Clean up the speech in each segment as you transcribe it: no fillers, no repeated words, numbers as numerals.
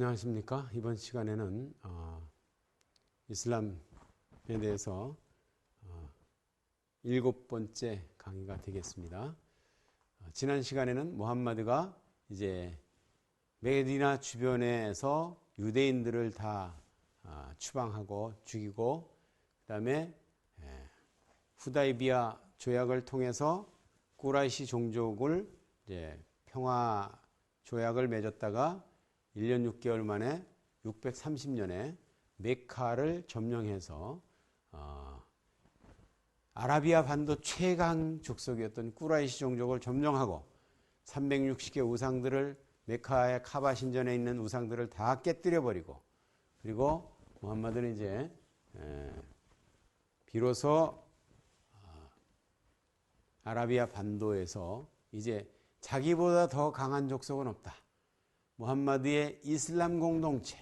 안녕하십니까. 이번 시간에는 이슬람에 대해서 7번째 강의가 되겠습니다. 지난 시간에는 무함마드가 이제 메디나 주변에서 유대인들을 다 추방하고 죽이고, 그 다음에 후다이비야 조약을 통해서 꾸라이시 종족을 이제 평화 조약을 맺었다가 1년 6개월 만에 630년에 메카를 점령해서 아라비아 반도 최강 족속이었던 꾸라이시 종족을 점령하고 360개 우상들을, 메카의 카바 신전에 있는 우상들을 다 깨뜨려 버리고, 그리고 무함마드는 이제 비로소 아라비아 반도에서 이제 자기보다 더 강한 족속은 없다. 무함마드의 이슬람 공동체,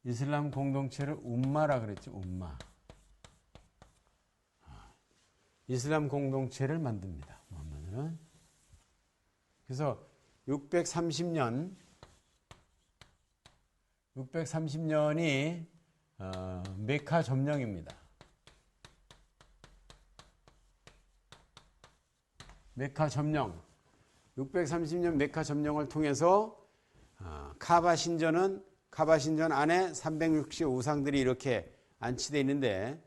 이슬람 공동체를 um마라 그랬죠. um마. 이슬람 공동체를 만듭니다. 무함마드는. 그래서 630년이 메카 점령입니다. 메카 점령. 630년 메카 점령을 통해서 카바 신전 안에 360의 우상들이 이렇게 안치되어 있는데,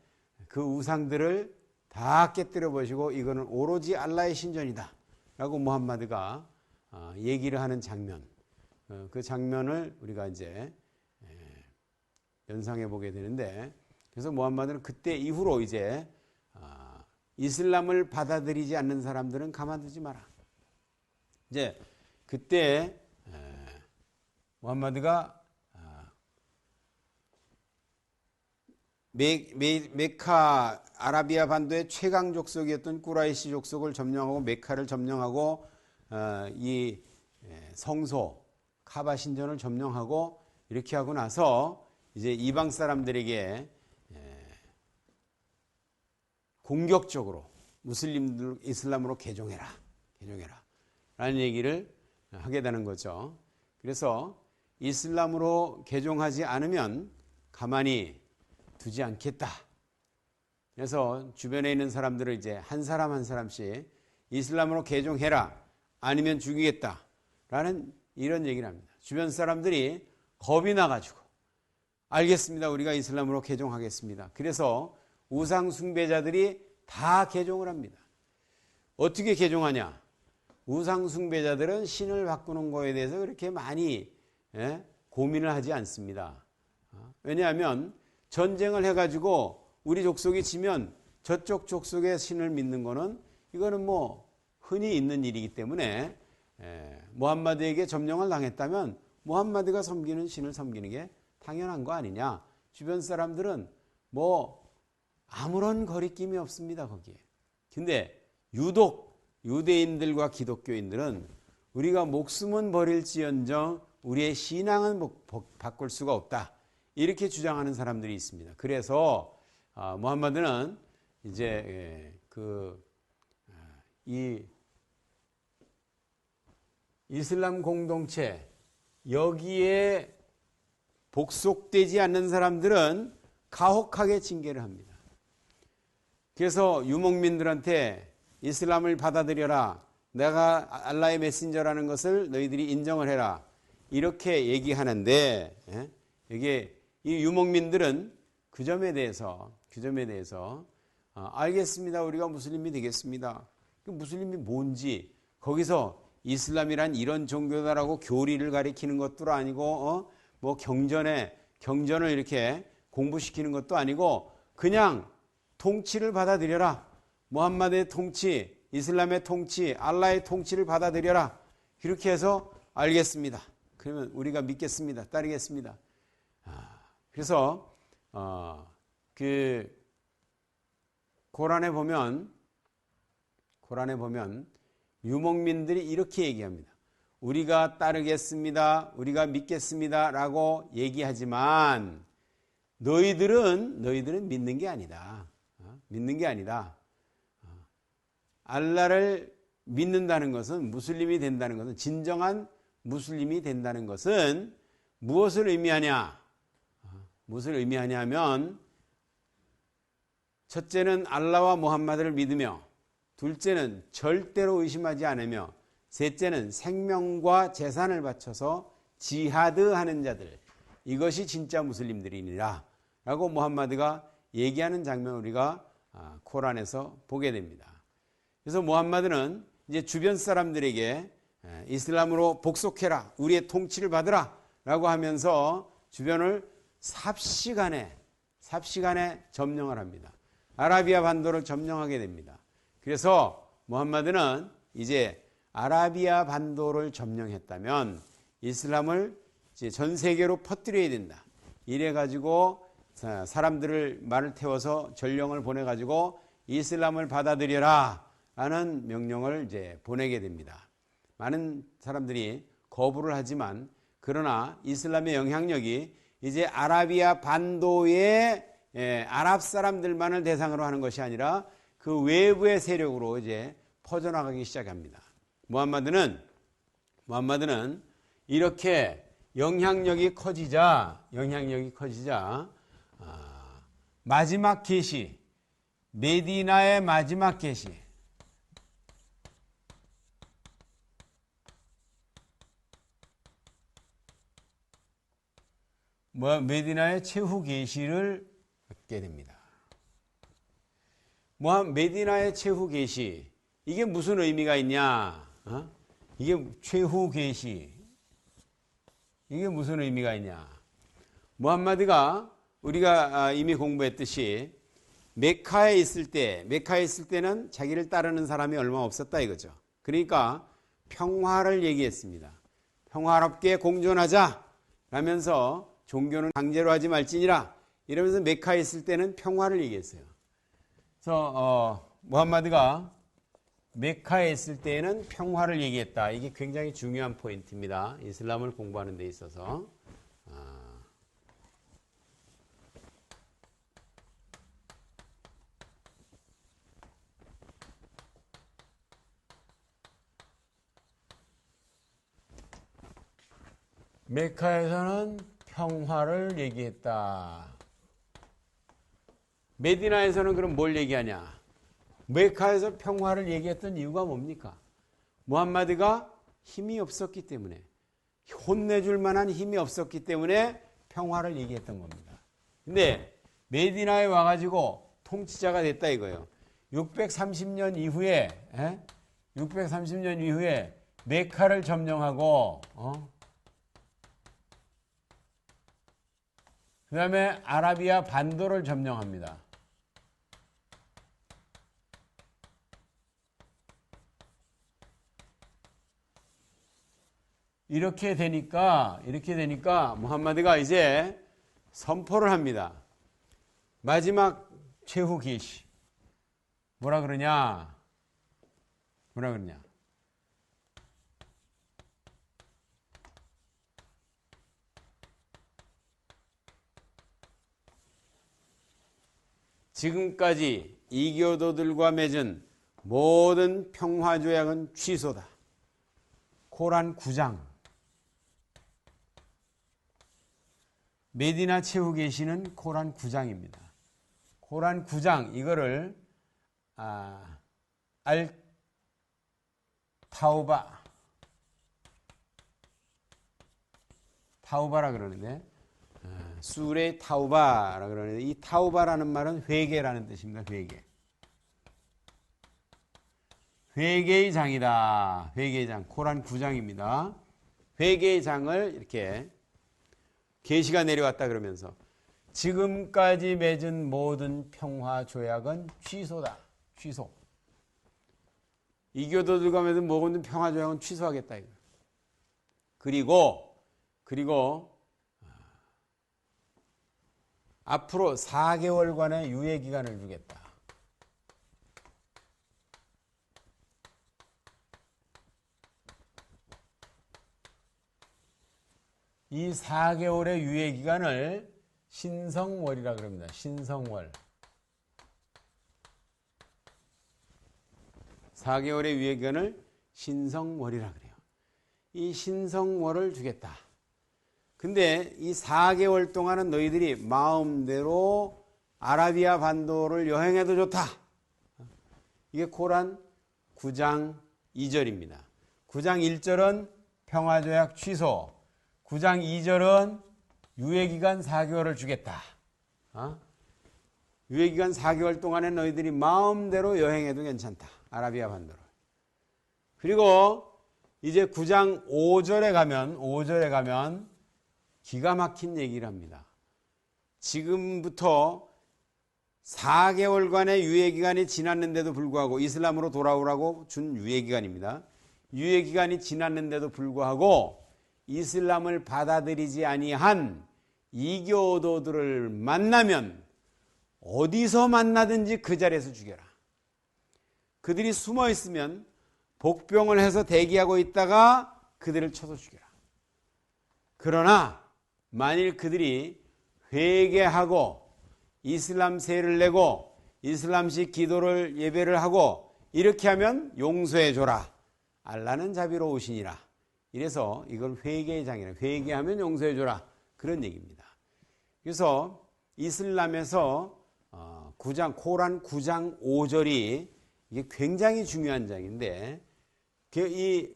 그 우상들을 다 깨뜨려 보시고 이거는 오로지 알라의 신전이다 라고 무함마드가 얘기를 하는 장면, 그 장면을 우리가 이제 연상해 보게 되는데, 그래서 무함마드는 그때 이후로 이제 이슬람을 받아들이지 않는 사람들은 가만두지 마라. 이제 그때 무함마드가 메카 아라비아 반도의 최강 족속이었던 꾸라이시 족속을 점령하고 메카를 점령하고 이 성소 카바 신전을 점령하고 이렇게 하고 나서 이제 이방 사람들에게 공격적으로 무슬림들 이슬람으로 개종해라 라는 얘기를 하게 되는 거죠. 그래서 이슬람으로 개종하지 않으면 가만히 두지 않겠다. 그래서 주변에 있는 사람들을 이제 한 사람 한 사람씩 이슬람으로 개종해라, 아니면 죽이겠다 라는 이런 얘기를 합니다. 주변 사람들이 겁이 나가지고 알겠습니다, 우리가 이슬람으로 개종하겠습니다. 그래서 우상 숭배자들이 다 개종을 합니다. 어떻게 개종하냐? 우상 숭배자들은 신을 바꾸는 거에 대해서 그렇게 많이 고민을 하지 않습니다. 왜냐하면 전쟁을 해가지고 우리 족속이 지면 저쪽 족속의 신을 믿는 거는 이거는 뭐 흔히 있는 일이기 때문에 무함마드에게 점령을 당했다면 무함마드가 섬기는 신을 섬기는 게 당연한 거 아니냐. 주변 사람들은 뭐 아무런 거리낌이 없습니다, 거기에. 근데 유독 유대인들과 기독교인들은 우리가 목숨은 버릴지언정 우리의 신앙은 바꿀 수가 없다, 이렇게 주장하는 사람들이 있습니다. 그래서 무함마드는 이제 이 이슬람 공동체, 여기에 복속되지 않는 사람들은 가혹하게 징계를 합니다. 그래서 유목민들한테 이슬람을 받아들여라, 내가 알라의 메신저라는 것을 너희들이 인정을 해라, 이렇게 얘기하는데, 이게 이 유목민들은 그 점에 대해서 알겠습니다, 우리가 무슬림이 되겠습니다. 그 무슬림이 뭔지, 거기서 이슬람이란 이런 종교다라고 교리를 가리키는 것도 아니고 뭐 경전을 이렇게 공부시키는 것도 아니고 그냥 통치를 받아들여라, 무함마드의 통치, 이슬람의 통치, 알라의 통치를 받아들여라, 이렇게 해서 알겠습니다, 그러면 우리가 믿겠습니다, 따르겠습니다. 그래서 그 고란에 보면 유목민들이 이렇게 얘기합니다. 우리가 따르겠습니다. 우리가 믿겠습니다. 라고 얘기하지만 너희들은 믿는 게 아니다. 믿는 게 아니다. 알라를 믿는다는 것은, 무슬림이 된다는 것은, 진정한 무슬림이 된다는 것은 무엇을 의미하냐? 무엇을 의미하냐면, 첫째는 알라와 무함마드를 믿으며, 둘째는 절대로 의심하지 않으며, 셋째는 생명과 재산을 바쳐서 지하드하는 자들, 이것이 진짜 무슬림들이니라 라고 무함마드가 얘기하는 장면을 우리가 코란에서 보게 됩니다. 그래서 무함마드는 이제 주변 사람들에게 이슬람으로 복속해라, 우리의 통치를 받으라 라고 하면서 주변을 삽시간에 점령을 합니다. 아라비아 반도를 점령하게 됩니다. 그래서 무함마드는 이제 아라비아 반도를 점령했다면 이슬람을 이제 전 세계로 퍼뜨려야 된다. 이래가지고 사람들을 말을 태워서 전령을 보내가지고 이슬람을 받아들여라 라는 명령을 이제 보내게 됩니다. 많은 사람들이 거부를 하지만, 그러나 이슬람의 영향력이 이제 아라비아 반도의 아랍 사람들만을 대상으로 하는 것이 아니라 그 외부의 세력으로 이제 퍼져나가기 시작합니다. 무함마드는 이렇게 영향력이 커지자 마지막 계시, 메디나의 마지막 계시, 메디나의 최후 계시를 갖게 됩니다. 메디나의 최후 계시, 이게 무슨 의미가 있냐? 이게 최후 계시, 이게 무슨 의미가 있냐? 무함마드가 우리가 이미 공부했듯이 메카에 있을 때는 자기를 따르는 사람이 얼마 없었다 이거죠. 그러니까 평화를 얘기했습니다. 평화롭게 공존하자 라면서 종교는 강제로 하지 말지니라 이러면서 메카에 있을 때는 평화를 얘기했어요. 그래서 무함마드가 메카에 있을 때에는 평화를 얘기했다. 이게 굉장히 중요한 포인트입니다. 이슬람을 공부하는 데 있어서. 메카에서는 평화를 얘기했다. 메디나에서는 그럼 뭘 얘기하냐? 메카에서 평화를 얘기했던 이유가 뭡니까? 무함마드가 힘이 없었기 때문에, 혼내줄 만한 힘이 없었기 때문에 평화를 얘기했던 겁니다. 근데 메디나에 와가지고 통치자가 됐다 이거예요. 630년 이후에 메카를 점령하고 그 다음에 아라비아 반도를 점령합니다. 이렇게 되니까 무함마드가 이제 선포를 합니다. 마지막 최후 계시. 뭐라 그러냐? 지금까지 이교도들과 맺은 모든 평화조약은 취소다. 코란 9장. 메디나 최후 계시는 코란 9장입니다. 코란 9장 이거를 타우바라 그러는데 수레 타우바라 그러는데 이 타우바라는 말은 회개라는 뜻입니다. 회개의 장이다. 회개의 장. 코란 9장입니다. 회개의 장을 이렇게 계시가 내려왔다 그러면서 지금까지 맺은 모든 평화 조약은 취소다. 취소. 이교도들과 맺은 모든 평화 조약은 취소하겠다. 그리고 앞으로 4개월간의 유예 기간을 주겠다. 이 4개월의 유예 기간을 신성월이라 그럽니다. 신성월. 4개월의 유예 기간을 신성월이라 그래요. 이 신성월을 주겠다. 근데 이 4개월 동안은 너희들이 마음대로 아라비아 반도를 여행해도 좋다. 이게 코란 9장 2절입니다. 9장 1절은 평화조약 취소, 9장 2절은 유예기간 4개월을 주겠다. 유예기간 4개월 동안에 너희들이 마음대로 여행해도 괜찮다. 아라비아 반도를. 그리고 이제 9장 5절에 가면 기가 막힌 얘기를 합니다. 지금부터 4개월간의 유예기간이 지났는데도 불구하고 이슬람으로 돌아오라고 준 유예기간입니다. 유예기간이 지났는데도 불구하고 이슬람을 받아들이지 아니한 이교도들을 만나면 어디서 만나든지 그 자리에서 죽여라. 그들이 숨어 있으면 복병을 해서 대기하고 있다가 그들을 쳐서 죽여라. 그러나 만일 그들이 회개하고 이슬람세를 내고 이슬람식 기도를 예배를 하고 이렇게 하면 용서해줘라. 알라는 자비로우시니라. 이래서 이걸 회개의 장이라. 회개하면 용서해줘라. 그런 얘기입니다. 그래서 이슬람에서 코란 9장 5절이 이게 굉장히 중요한 장인데 이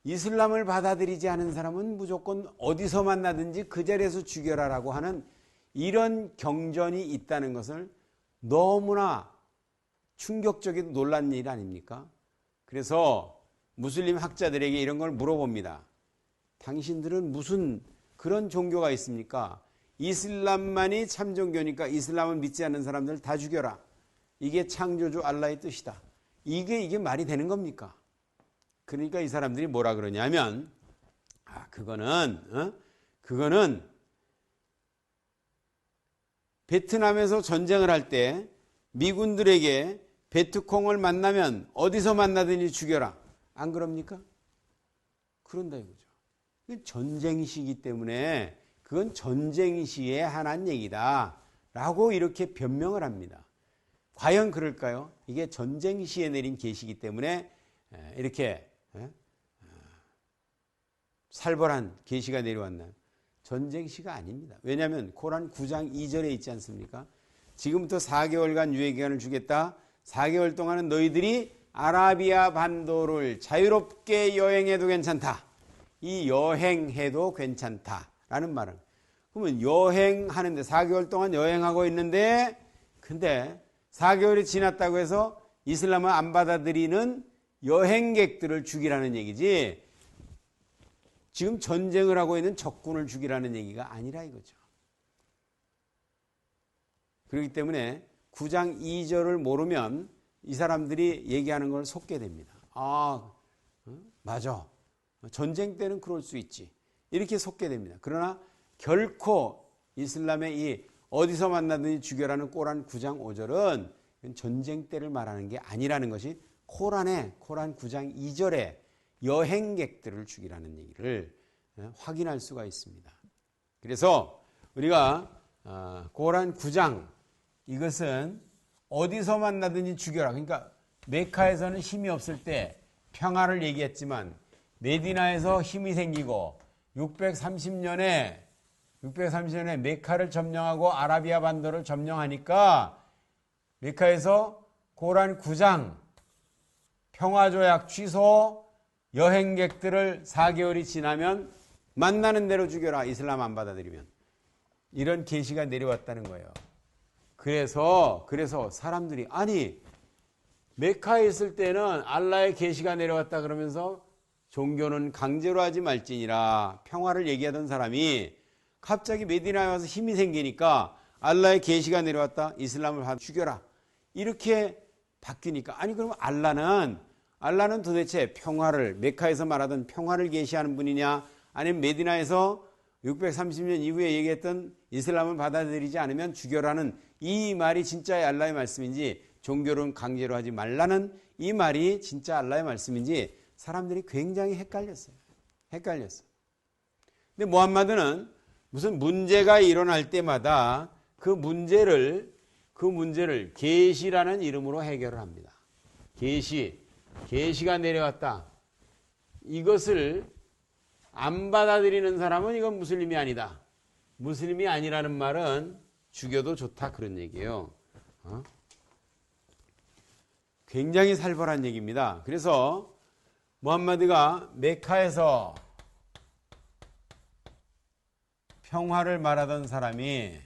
이슬람을 받아들이지 않은 사람은 무조건 어디서 만나든지 그 자리에서 죽여라라고 하는 이런 경전이 있다는 것을 너무나 충격적이고 놀란 일 아닙니까? 그래서 무슬림 학자들에게 이런 걸 물어봅니다. 당신들은 무슨 그런 종교가 있습니까? 이슬람만이 참 종교니까 이슬람을 믿지 않는 사람들 다 죽여라. 이게 창조주 알라의 뜻이다. 이게 말이 되는 겁니까? 그러니까 이 사람들이 뭐라 그러냐면 그거는 베트남에서 전쟁을 할 때 미군들에게 베트콩을 만나면 어디서 만나든지 죽여라. 안 그럽니까? 그런다 이거죠. 전쟁 시기 때문에 그건 전쟁 시에 하는 얘기다 라고 이렇게 변명을 합니다. 과연 그럴까요? 이게 전쟁 시에 내린 계시이기 때문에 이렇게 살벌한 계시가 내려왔나요? 전쟁 시가 아닙니다. 왜냐하면 코란 9장 2절에 있지 않습니까? 지금부터 4개월간 유예기간을 주겠다. 4개월 동안은 너희들이 아라비아 반도를 자유롭게 여행해도 괜찮다. 이 여행해도 괜찮다라는 말은 그러면 여행하는데 4개월 동안 여행하고 있는데 근데 4개월이 지났다고 해서 이슬람을 안 받아들이는 여행객들을 죽이라는 얘기지 지금 전쟁을 하고 있는 적군을 죽이라는 얘기가 아니라 이거죠. 그렇기 때문에 9장 2절을 모르면 이 사람들이 얘기하는 걸 속게 됩니다. 맞아. 전쟁 때는 그럴 수 있지. 이렇게 속게 됩니다. 그러나 결코 이슬람의 이 어디서 만나든지 죽여라는 코란 9장 5절은 전쟁 때를 말하는 게 아니라는 것이 코란 9장 2절에 여행객들을 죽이라는 얘기를 확인할 수가 있습니다. 그래서 우리가 코란 9장 이것은 어디서 만나든지 죽여라. 그러니까 메카에서는 힘이 없을 때 평화를 얘기했지만 메디나에서 힘이 생기고 630년에 메카를 점령하고 아라비아 반도를 점령하니까 메카에서 코란 9장 평화조약 취소 여행객들을 4개월이 지나면 만나는 대로 죽여라. 이슬람 안 받아들이면. 이런 계시가 내려왔다는 거예요. 그래서 사람들이 메카에 있을 때는 알라의 계시가 내려왔다 그러면서 종교는 강제로 하지 말지니라 평화를 얘기하던 사람이 갑자기 메디나에 와서 힘이 생기니까 알라의 계시가 내려왔다. 이슬람을 죽여라. 이렇게 바뀌니까 그러면 알라는 도대체 평화를 메카에서 말하던 평화를 계시하는 분이냐 아니면 메디나에서 630년 이후에 얘기했던 이슬람을 받아들이지 않으면 죽여라는 이 말이 진짜의 알라의 말씀인지 종교를 강제로 하지 말라는 이 말이 진짜 알라의 말씀인지 사람들이 굉장히 헷갈렸어요. 헷갈렸어. 근데 무함마드는 무슨 문제가 일어날 때마다 그 문제를 계시라는 이름으로 해결을 합니다. 계시가 내려왔다. 이것을 안 받아들이는 사람은 이건 무슬림이 아니다. 무슬림이 아니라는 말은 죽여도 좋다 그런 얘기예요. 굉장히 살벌한 얘기입니다. 그래서 무함마드가 메카에서 평화를 말하던 사람이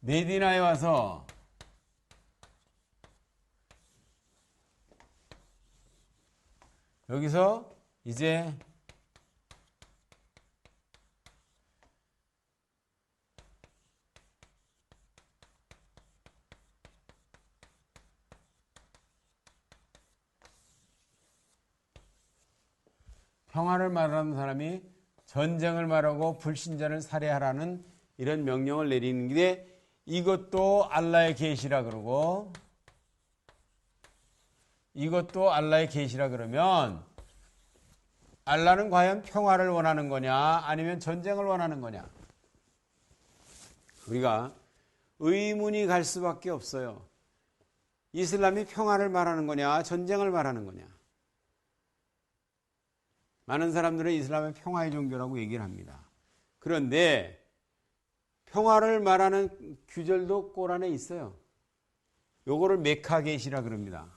메디나에 와서 여기서 이제 평화를 말하는 사람이 전쟁을 말하고 불신자를 살해하라는 이런 명령을 내리는 게 이것도 알라의 계시라 그러고 이것도 알라의 계시라 그러면 알라는 과연 평화를 원하는 거냐 아니면 전쟁을 원하는 거냐 우리가 의문이 갈 수밖에 없어요. 이슬람이 평화를 말하는 거냐 전쟁을 말하는 거냐. 많은 사람들은 이슬람은 평화의 종교라고 얘기를 합니다. 그런데 평화를 말하는 규절도 꼬란에 있어요. 요거를 메카 계시라 그럽니다.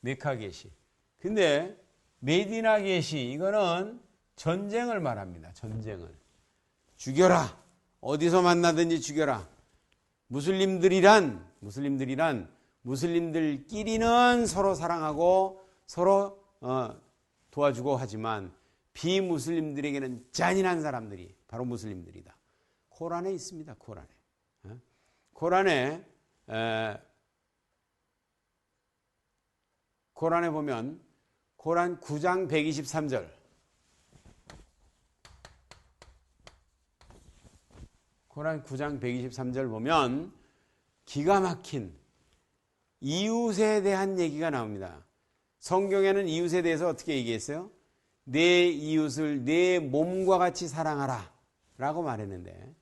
메카 계시. 근데 메디나 계시 이거는 전쟁을 말합니다. 전쟁을. 죽여라. 어디서 만나든지 죽여라. 무슬림들끼리는 서로 사랑하고 서로 도와주고 하지만 비무슬림들에게는 잔인한 사람들이 바로 무슬림들이다. 코란에 있습니다. 코란에 보면 코란 9장 123절 코란 9장 123절 보면 기가 막힌 이웃에 대한 얘기가 나옵니다. 성경에는 이웃에 대해서 어떻게 얘기했어요? 내 이웃을 내 몸과 같이 사랑하라 라고 말했는데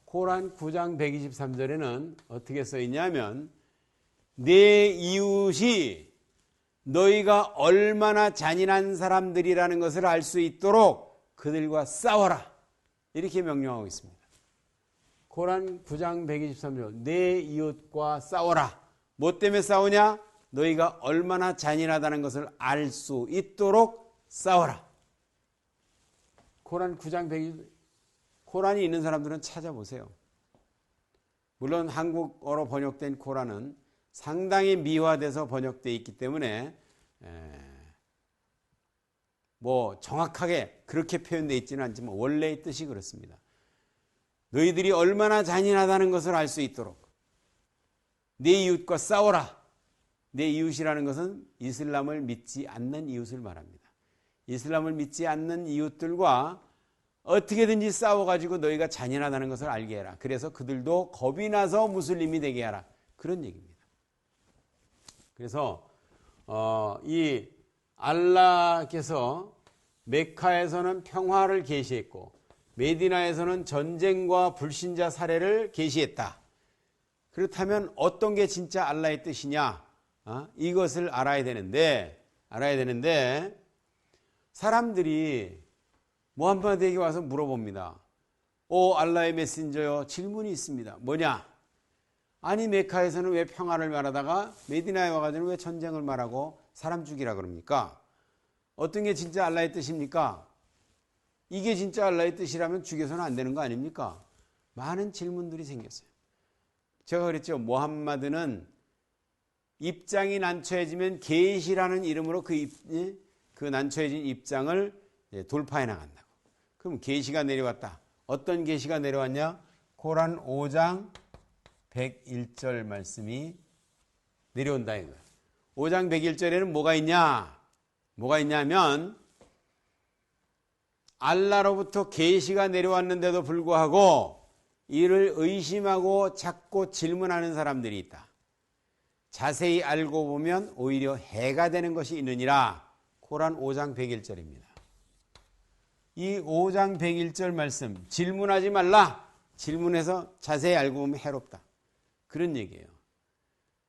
코란 9장 123절에는 어떻게 써있냐면 내 이웃이 너희가 얼마나 잔인한 사람들이라는 것을 알 수 있도록 그들과 싸워라 이렇게 명령하고 있습니다. 코란 9장 123절 내 이웃과 싸워라. 뭐 때문에 싸우냐? 너희가 얼마나 잔인하다는 것을 알 수 있도록 싸워라. 코란 9장 123절 코란이 있는 사람들은 찾아보세요. 물론 한국어로 번역된 코란은 상당히 미화돼서 번역되어 있기 때문에 뭐 정확하게 그렇게 표현되어 있지는 않지만 원래의 뜻이 그렇습니다. 너희들이 얼마나 잔인하다는 것을 알 수 있도록 내 이웃과 싸워라. 내 이웃이라는 것은 이슬람을 믿지 않는 이웃을 말합니다. 이슬람을 믿지 않는 이웃들과 어떻게든지 싸워가지고 너희가 잔인하다는 것을 알게 해라. 그래서 그들도 겁이 나서 무슬림이 되게 하라. 그런 얘기입니다. 그래서 이 알라께서 메카에서는 평화를 계시했고 메디나에서는 전쟁과 불신자 살해를 계시했다. 그렇다면 어떤 게 진짜 알라의 뜻이냐? 이것을 알아야 되는데 사람들이 무함마드에게 와서 물어봅니다. 오 알라의 메신저요, 질문이 있습니다. 뭐냐? 아니 메카에서는 왜 평화를 말하다가 메디나에 와가지고 왜 전쟁을 말하고 사람 죽이라 그럽니까? 어떤 게 진짜 알라의 뜻입니까? 이게 진짜 알라의 뜻이라면 죽여서는 안 되는 거 아닙니까? 많은 질문들이 생겼어요. 제가 그랬죠. 무함마드는 입장이 난처해지면 계시라는 이름으로 그 난처해진 입장을 돌파해 나간다고. 그럼 계시가 내려왔다. 어떤 계시가 내려왔냐? 코란 5장 101절 말씀이 내려온다 이거예요. 5장 101절에는 뭐가 있냐면 알라로부터 계시가 내려왔는데도 불구하고 이를 의심하고 자꾸 질문하는 사람들이 있다. 자세히 알고 보면 오히려 해가 되는 것이 있느니라. 코란 5장 101절입니다. 이 5장 101절 말씀, 질문하지 말라. 질문해서 자세히 알고 보면 해롭다. 그런 얘기예요.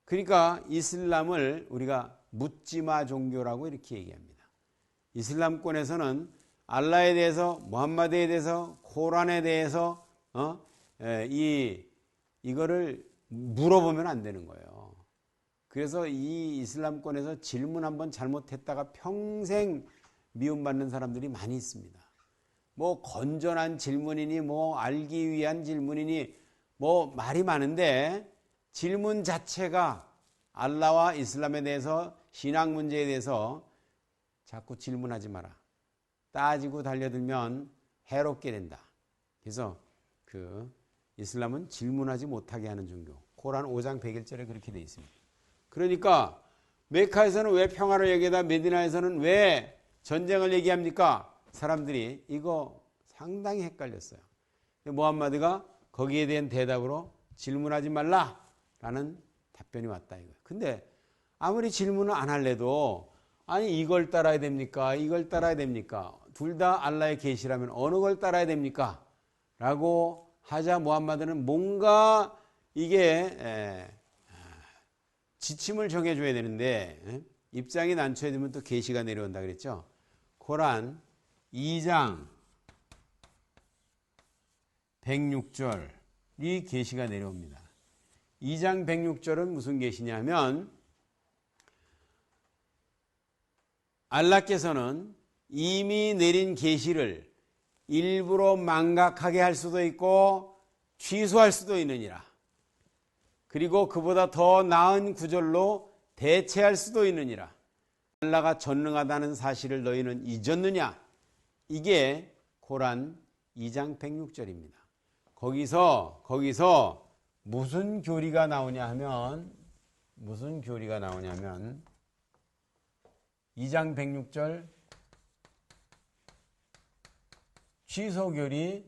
그러니까 이슬람을 우리가 묻지마 종교라고 이렇게 얘기합니다. 이슬람권에서는 알라에 대해서, 무함마드에 대해서, 코란에 대해서 이거를 물어보면 안 되는 거예요. 그래서 이 이슬람권에서 질문 한번 잘못했다가 평생 미움받는 사람들이 많이 있습니다. 뭐 건전한 질문이니 뭐 알기 위한 질문이니 뭐 말이 많은데 질문 자체가 알라와 이슬람에 대해서 신앙 문제에 대해서 자꾸 질문하지 마라. 따지고 달려들면 해롭게 된다. 그래서 그 이슬람은 질문하지 못하게 하는 종교. 코란 5장 101절에 그렇게 되어 있습니다. 그러니까 메카에서는 왜 평화를 얘기하다 메디나에서는 왜 전쟁을 얘기합니까? 사람들이 이거 상당히 헷갈렸어요. 무함마드가 거기에 대한 대답으로 질문하지 말라라는 답변이 왔다 이거예요. 근데 아무리 질문을 안 할래도 아니 이걸 따라야 됩니까? 이걸 따라야 됩니까? 둘 다 알라의 계시라면 어느 걸 따라야 됩니까? 라고 하자 무함마드는 뭔가 이게 지침을 정해줘야 되는데 입장이 난처해지면 또 계시가 내려온다 그랬죠. 코란 2장 106절이 계시가 내려옵니다. 2장 106절은 무슨 계시냐면 알라께서는 이미 내린 계시를 일부러 망각하게 할 수도 있고 취소할 수도 있느니라. 그리고 그보다 더 나은 구절로 대체할 수도 있느니라. 알라가 전능하다는 사실을 너희는 잊었느냐? 이게 코란 2장 106절입니다. 거기서 무슨 교리가 나오냐 하면 2장 106절 취소교리,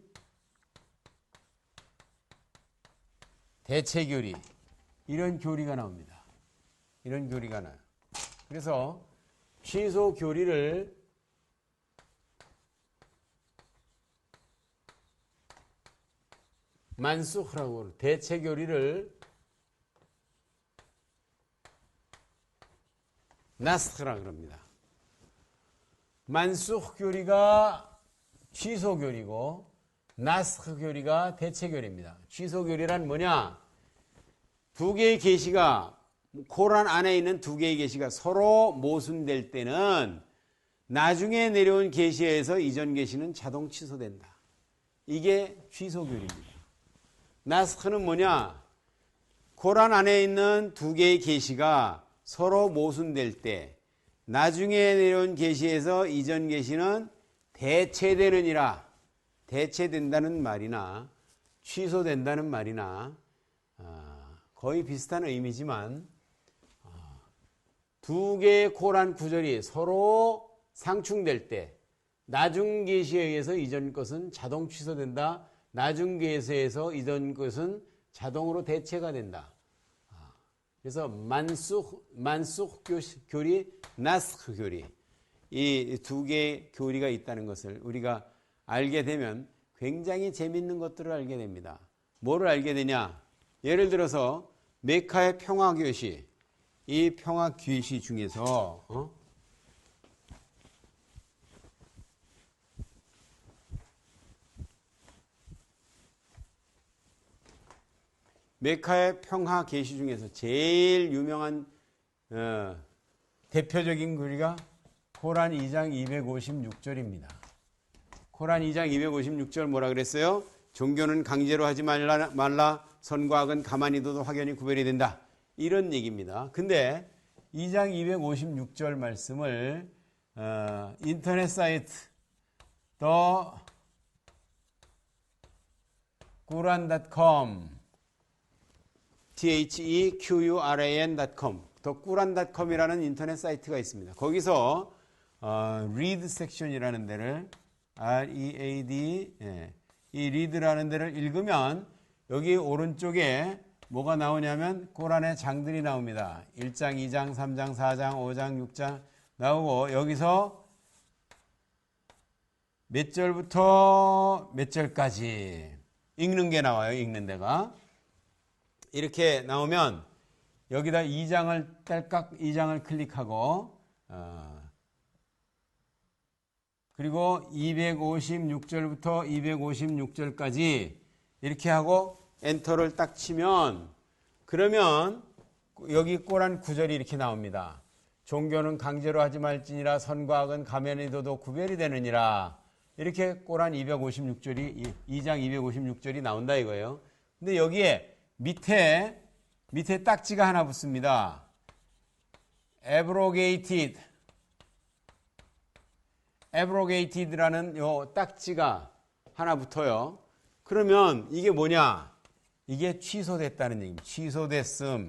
대체교리 이런 교리가 나옵니다. 이런 교리가 나요. 그래서 취소교리를 만수흐라고 대체교리를 나스흐라 그럽니다. 만수흐 교리가 취소교리고 나스흐 교리가 대체교리입니다. 취소교리란 뭐냐? 두 개의 계시가 코란 안에 있는 두 개의 계시가 서로 모순될 때는 나중에 내려온 계시에 의해서 이전 계시는 자동 취소된다. 이게 취소교리입니다. 나스흐는 뭐냐? 코란 안에 있는 두 개의 계시가 서로 모순될 때 나중에 내려온 계시에서 이전 계시는 대체되느니라. 대체된다는 말이나 취소된다는 말이나 거의 비슷한 의미지만 두 개의 코란 구절이 서로 상충될 때 나중 계시에 의해서 이전 것은 자동 취소된다. 나중 계시에서 이전 것은 자동으로 대체가 된다. 그래서 만수흐 교리, 나스흐 교리 이 두 개의 교리가 있다는 것을 우리가 알게 되면 굉장히 재밌는 것들을 알게 됩니다. 뭐를 알게 되냐? 예를 들어서 메카의 평화교시, 이 평화교시 중에서 메카의 평화 계시 중에서 제일 유명한 대표적인 교리가 코란 2장 256절입니다. 코란 2장 256절 뭐라 그랬어요? 종교는 강제로 하지 말라. 선과 악은 가만히 둬도 확연히 구별이 된다. 이런 얘기입니다. 근데 2장 256절 말씀을 인터넷 사이트 thequran.com thequran.com thequran.com이라는 인터넷 사이트가 있습니다. 거기서 read 섹션이라는 데를 read 이 read라는 데를 읽으면 여기 오른쪽에 뭐가 나오냐면 코란의 장들이 나옵니다. 1장, 2장, 3장, 4장, 5장, 6장 나오고 여기서 몇 절부터 몇 절까지 읽는 게 나와요. 읽는 데가. 이렇게 나오면 여기다 2장을 딸깍 2장을 클릭하고 그리고 256절부터 256절까지 이렇게 하고 엔터를 딱 치면 그러면 여기 꼬란 구절이 이렇게 나옵니다. 종교는 강제로 하지 말지니라 선과 악은 가면이 둬도 구별이 되느니라. 이렇게 꼬란 256절이 2장 256절이 나온다 이거예요. 근데 여기에 밑에 딱지가 하나 붙습니다. abrogated라는 요 딱지가 하나 붙어요. 그러면 이게 뭐냐? 이게 취소됐다는 얘기입니다. 취소됐음.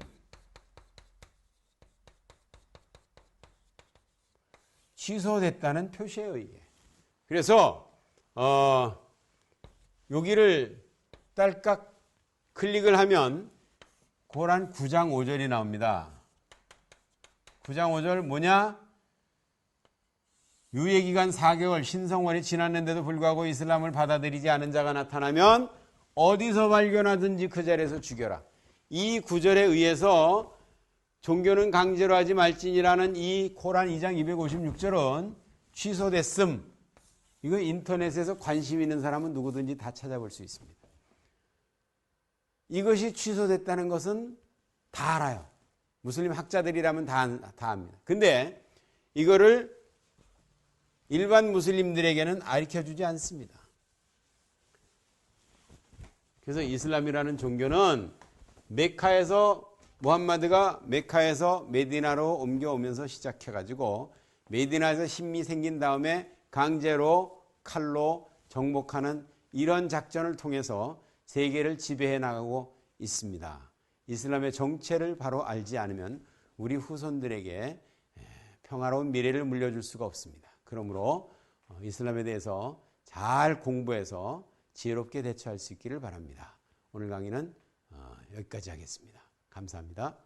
취소됐다는 표시예요, 이게. 그래서 여기를 딸깍 클릭을 하면 고란 9장 5절이 나옵니다. 9장 5절 뭐냐? 유예기간 4개월 신성원이 지났는데도 불구하고 이슬람을 받아들이지 않은 자가 나타나면 어디서 발견하든지 그 자리에서 죽여라. 이 구절에 의해서 종교는 강제로 하지 말지니라는 이 코란 2장 256절은 취소됐음. 이거 인터넷에서 관심 있는 사람은 누구든지 다 찾아볼 수 있습니다. 이것이 취소됐다는 것은 다 알아요. 무슬림 학자들이라면 다 압니다. 근데 이거를 일반 무슬림들에게는 가르쳐주지 않습니다. 그래서 이슬람이라는 종교는 무함마드가 메카에서 메디나로 옮겨오면서 시작해가지고 메디나에서 신미 생긴 다음에 강제로 칼로 정복하는 이런 작전을 통해서 세계를 지배해 나가고 있습니다. 이슬람의 정체를 바로 알지 않으면 우리 후손들에게 평화로운 미래를 물려줄 수가 없습니다. 그러므로 이슬람에 대해서 잘 공부해서 지혜롭게 대처할 수 있기를 바랍니다. 오늘 강의는 여기까지 하겠습니다. 감사합니다.